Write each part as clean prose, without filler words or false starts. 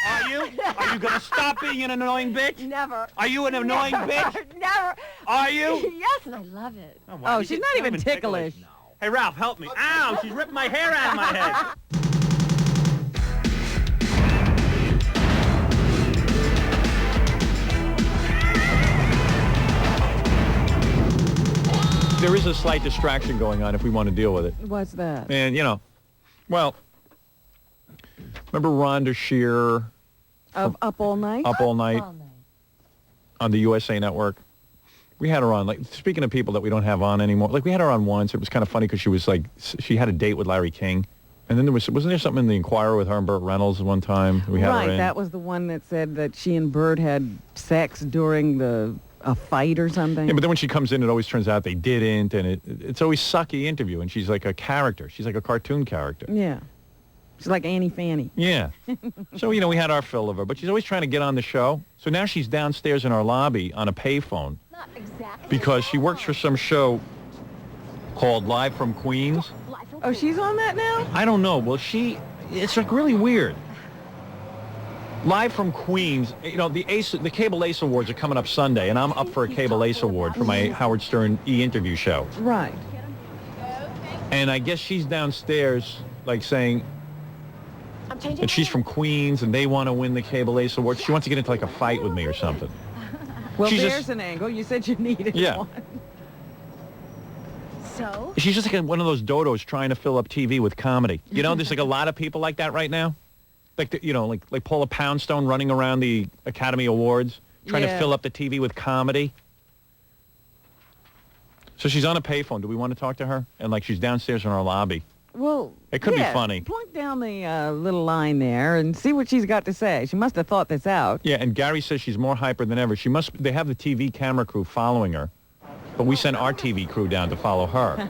Are you? Are you going to stop being an annoying bitch? Never. Are you an annoying bitch? Never. Are you? Yes, and I love it. Oh, she's not even ticklish. No. Hey, Ralph, help me. Ow, she's ripping my hair out of my head. There is a slight distraction going on if we want to deal with it. What's that? And, you know, well, remember Rhonda Shear? Of Up All Night? Up All Night on the USA Network. We had her on, like, speaking of people that we don't have on anymore, like, we had her on once. It was kind of funny because she was, like, she had a date with Larry King. And then wasn't there something in the Inquirer with her and Burt Reynolds one time? We had her in. That was the one that said that she and Burt had sex during a fight or something. Yeah, but then when she comes in, it always turns out they didn't, and it's always sucky interview, and she's like a character. She's like a cartoon character. Yeah. She's like Annie Fanny. Yeah. So, you know, we had our fill of her, but she's always trying to get on the show. So now she's downstairs in our lobby on a payphone. Not exactly. Because she works for some show called Live from Queens. Oh, she's on that now? I don't know. Well, it's like really weird. Live from Queens, you know, the Cable Ace Awards are coming up Sunday, and I'm up for a Cable Ace Award for my Howard Stern E-interview show. Right. And I guess she's downstairs, like, saying, and she's from Queens, and they want to win the Cable Ace Award. She wants to get into, like, a fight with me or something. Well, there's an angle. You said you needed one. So? She's just like one of those dodos trying to fill up TV with comedy. You know, there's like a lot of people like that right now. Like, you know, like Paula Poundstone running around the Academy Awards, trying to fill up the TV with comedy. So she's on a payphone. Do we want to talk to her? And, like, she's downstairs in our lobby. Well, it could be funny. Point down the little line there and see what she's got to say. She must have thought this out. Yeah, and Gary says she's more hyper than ever. They have the TV camera crew following her, but we sent our TV crew down to follow her.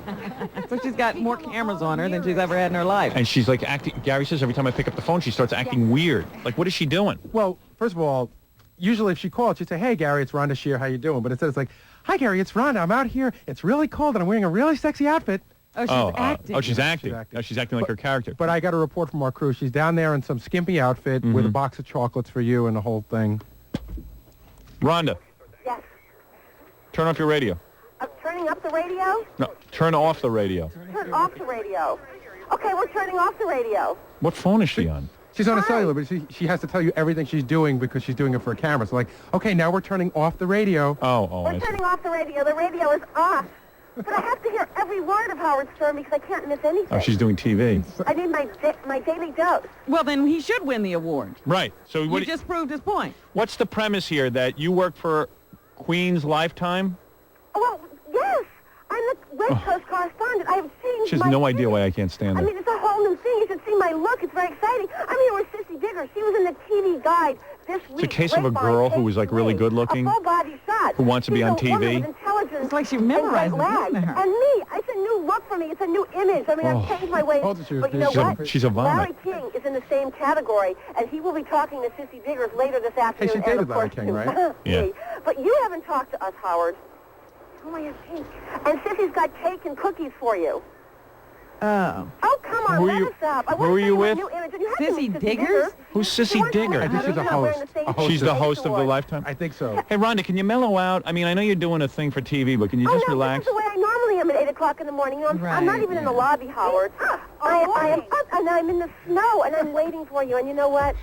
So she's got more cameras on her than she's ever had in her life. And she's like acting, Gary says every time I pick up the phone, she starts acting weird. Like, what is she doing? Well, first of all, usually if she called, she'd say, hey, Gary, it's Rhonda Shear, how you doing? But instead it's like, hi, Gary, it's Rhonda. I'm out here. It's really cold, and I'm wearing a really sexy outfit. Oh, she's acting. Oh, she's acting. Oh, she's acting like her character. But I got a report from our crew. She's down there in some skimpy outfit with a box of chocolates for you and the whole thing. Rhonda. Yes. Turn off your radio. I'm turning up the radio? No, turn off the radio. Turn off the radio. Okay, we're turning off the radio. What phone is she on? She's on a cellular, but she has to tell you everything she's doing because she's doing it for a camera. So, like, okay, now we're turning off the radio. We're turning off the radio. The radio is off. But I have to hear every word of Howard Stern because I can't miss anything. Oh, she's doing TV. I need my daily dose. Well, then he should win the award. Right. So you just proved his point. What's the premise here? That you work for Queen's Lifetime? Well, yes. I'm the West Coast correspondent. I have changed She has no idea why I can't stand her. I mean, it's a whole new thing. You should see my look. It's very exciting. I'm here with Sissy Digger. She was in the TV Guide this week. It's a case of a girl who was, like, really good looking. A full body shot. Who wants to be on TV. It's like she memorized it. And me. It's a new look for me. It's a new image. I mean, I've changed my ways. But you know what? She's a vomit. Larry King is in the same category, and he will be talking to Sissy Diggers later this afternoon. Hey, she dated Larry King, right? Yeah. But you haven't talked to us, Howard. Oh, I have cake. And Sissy's got cake and cookies for you. Oh. Oh, come on, let us up. Who are you with? Sissy Diggers? Who's Sissy Digger? I think she's a host. She's the host of the Lifetime? I think so. Hey, Rhonda, can you mellow out? I mean, I know you're doing a thing for TV, but can you just relax? This is the way I normally am at 8 o'clock in the morning. You know, I'm not even in the lobby, Howard. I am up, and I'm in the snow, and I'm waiting for you. And you know what?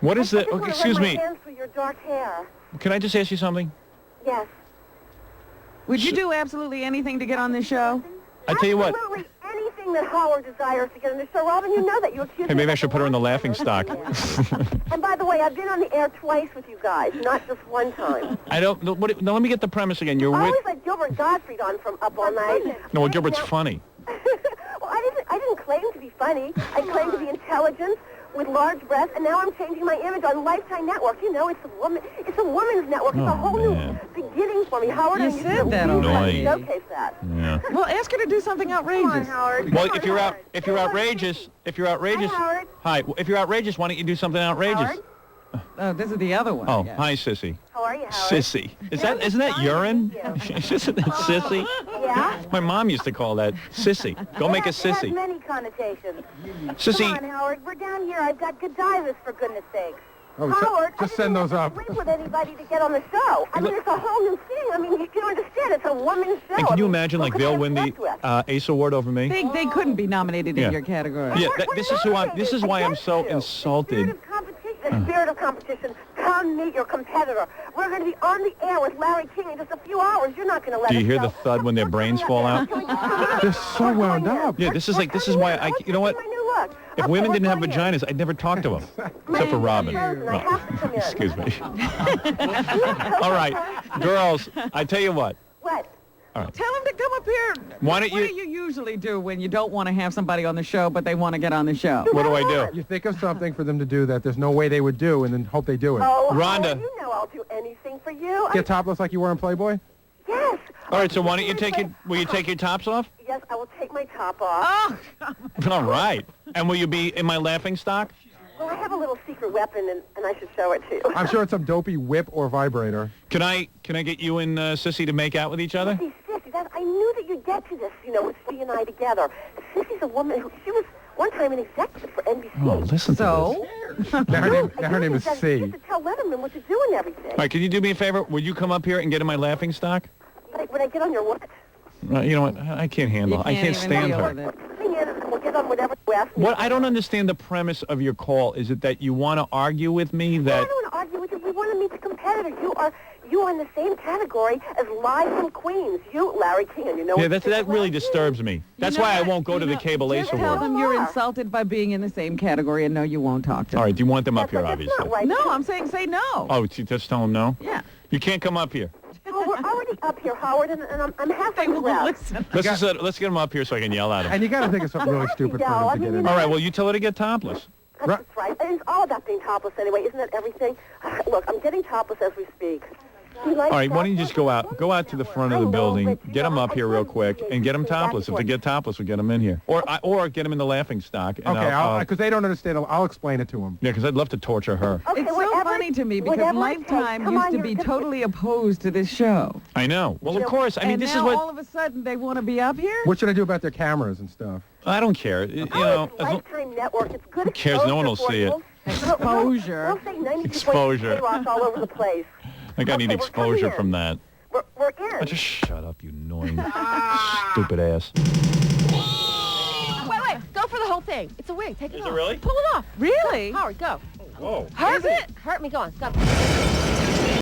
What is it? Okay, excuse me. My hands through your dark hair. Can I just ask you something? Yes. Would you do absolutely anything to get on this show? I tell you what. Absolutely anything that Howard desires to get on the show. Robin, you know that. You accuse me. Hey, maybe I should put her in the laughing stock. And by the way, I've been on the air twice with you guys, not just one time. I don't. No, now let me get the premise again. You're I with. always had Gilbert Gottfried on from Up All Night. No, well, Gilbert's funny. Well, I didn't claim to be funny. I claimed to be intelligent, with large breasts, and now I'm changing my image on Lifetime Network. You know, it's a woman's network. It's a whole new beginning for me. Howard, you said that already. Showcase that. Yeah. Well, ask her to do something outrageous. Come on, Howard. Well, if you're outrageous, Hi, Howard. Hi. If you're outrageous, why don't you do something outrageous? Howard? Oh, this is the other one. Oh, hi, Sissy. How are you, Howard? Sissy. Isn't that urine? Isn't that sissy? Yeah? My mom used to call that sissy. Go make a It has sissy. many connotations. Sissy. Come on, Howard. We're down here. I've got Godiva's, for goodness sakes. Oh, Howard, just send those up. I didn't sleep with anybody to get on the show. I mean, it's a whole new thing. I mean, you don't understand. It's a woman's show. And can you I mean, imagine, what like, could they'll I win expect the with? Ace Award over me? They couldn't be nominated Yeah. in your category. Yeah, We're this is who I'm. This is why I'm so against you. insulted. The spirit of competition. Come meet your competitor. We're going to be on the air with Larry King in just a few hours. You're not going to let Do you us hear go. the thud when their brains fall out? They're so wound up. Yeah, this is why I. You know what? If women didn't have vaginas, I'd never talk to them, except for Robin. Oh, excuse me. All right, girls. I tell you what. What? Tell them to come up here. Why don't What you- do you usually do when you don't want to have somebody on the show, but they want to get on the show? What do I do? You think of something for them to do that there's no way they would do, and then hope they do it. Oh, Rhonda. Howard, you know I'll do anything for you. Get topless like you were in Playboy? Yes. All right, so why don't you take your? Will you take your tops off? Yes, I will take my top off. Oh, All right. And will you be in my laughing stock? Well, I have a little secret weapon, and I should show it to you. I'm sure it's some dopey whip or vibrator. Can I get you and Sissy to make out with each other? Sissy, I knew that you'd get to this, with she and I together. Sissy's a woman who, she was one time an executive for NBC. Oh, listen so? Now her name is She C. used to tell Letterman what to do and everything. All right, can you do me a favor? Would you come up here and get in my laughing stock? Would I get on your what? You know what? I can't handle. I can't even stand deal her. with it. Bring in and we'll get on whatever you ask me. What I don't understand the premise of your call. Is it that you want to argue with me I that? don't want to argue with you. We want to meet the competitor. You are in the same category as Live from Queens. You, Larry King, and you know. Yeah, what that really Larry King disturbs me. That's You know why I what? won't go to the Cable Ace Just tell Award. them you're insulted by being in the same category, and no, you won't talk to them. All right, do you want them up That's here, not obviously? right. No, I'm saying say no. Oh, you just tell them no? Yeah. You can't come up here. Oh, we're already up here, Howard, and I'm halfway They will around. listen. Let's get them up here so I can yell at them. And you got to think of something really stupid for them to get in. All right, well, you tell her to get topless. That's right. It's all about being topless anyway. Isn't that everything? Look, I'm getting topless as we speak. All right, why don't you just go out to the front of the building, get them up here real quick, and get them topless. If they get topless, we'll get them in here. Or get them in the laughing stock. And Okay, because they don't understand. I'll explain it to them. yeah, because I'd love to torture her. Okay, It's so whatever- funny to me because whatever it takes. Lifetime Come used on, to you're be just- totally opposed to this show. I know. Well, of course. I mean, and this now is what all of a sudden they want to be up here? What should I do about their cameras and stuff? I don't care. You Oh, know, it's Lifetime Network. It's good. Who cares? No one will see it. Exposure. We'll say 92 Exposure. all over the place. I think I need Okay, we're coming exposure in. from that. We're in. Oh, just shut up, you annoying, stupid ass. Wait. Go for the whole thing. It's a wig. Take it off. really? Pull it off. Really? Howard, go. Whoa. Hurt it? Hurt me. Go on. Go.